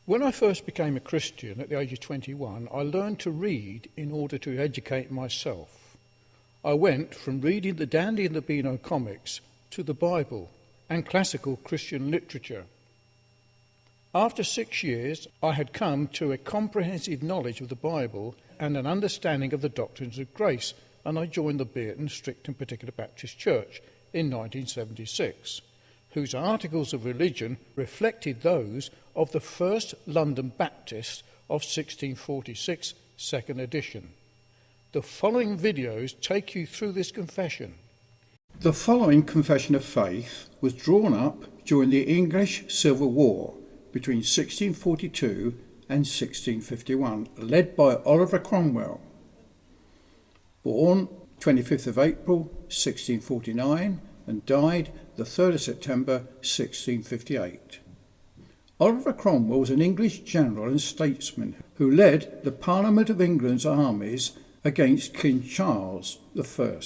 When I first became a Christian at the age of 21, I learned to read in order to educate myself. I went from reading the Dandy and the Beano comics to the Bible and classical Christian literature. After 6 years, I had come to a comprehensive knowledge of the Bible and an understanding of the doctrines of grace, and I joined the Bearton Strict and Particular Baptist Church in 1976, whose articles of religion reflected those of the First London Baptist of 1646, second edition. The following videos take you through this confession. The following confession of faith was drawn up during the English Civil War between 1642 and 1651, led by Oliver Cromwell. Born 25th of April 1649 and died the 3rd of September 1658. Oliver Cromwell was an English general and statesman who led the Parliament of England's armies against King Charles I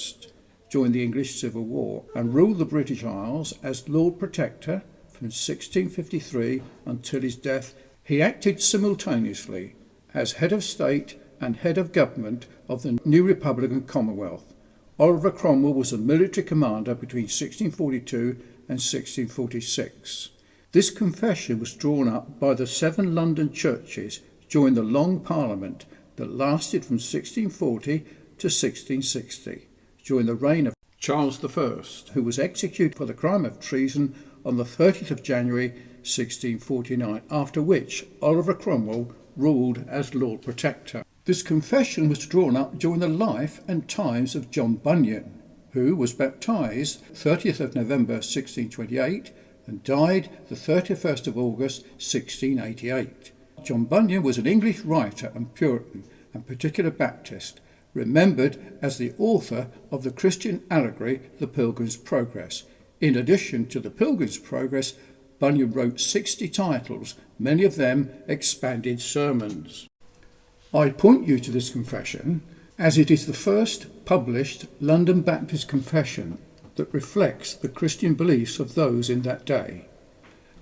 during the English Civil War and ruled the British Isles as Lord Protector from 1653 until his death. He acted simultaneously as head of state and head of government of the new Republican Commonwealth. Oliver Cromwell was a military commander between 1642 and 1646. This confession was drawn up by the 7 London churches during the Long Parliament that lasted from 1640 to 1660, during the reign of Charles I, who was executed for the crime of treason on the 30th of January 1649, after which Oliver Cromwell ruled as Lord Protector. This confession was drawn up during the life and times of John Bunyan, who was baptised 30th of November 1628 and died the 31st of August 1688. John Bunyan was an English writer and Puritan and Particular Baptist, remembered as the author of the Christian allegory The Pilgrim's Progress. In addition to The Pilgrim's Progress, Bunyan wrote 60 titles, many of them expanded sermons. I point you to this confession as it is the first published London Baptist confession that reflects the Christian beliefs of those in that day.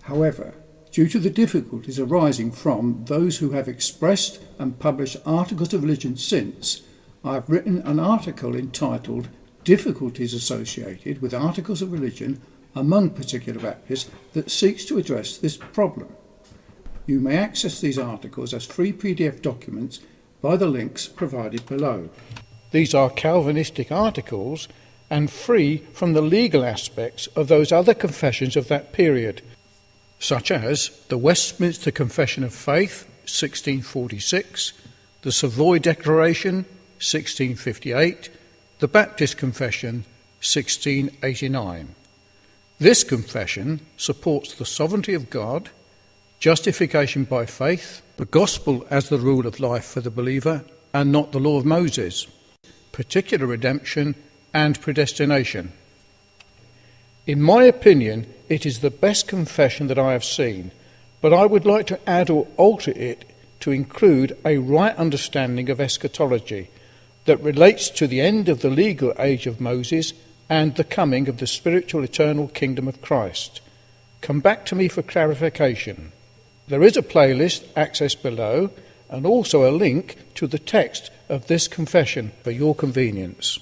However, due to the difficulties arising from those who have expressed and published articles of religion since, I have written an article entitled Difficulties Associated with Articles of Religion among Particular Baptists that seeks to address this problem. You may access these articles as free PDF documents by the links provided below. These are Calvinistic articles and free from the legal aspects of those other confessions of that period, such as the Westminster Confession of Faith, 1646, the Savoy Declaration, 1658, the Baptist Confession, 1689. This confession supports the sovereignty of God, justification by faith, the gospel as the rule of life for the believer and not the law of Moses, particular redemption and predestination. In my opinion, it is the best confession that I have seen, but I would like to add or alter it to include a right understanding of eschatology that relates to the end of the legal age of Moses and the coming of the spiritual eternal kingdom of Christ. Come back to me for clarification. There is a playlist accessed below and also a link to the text of this confession for your convenience.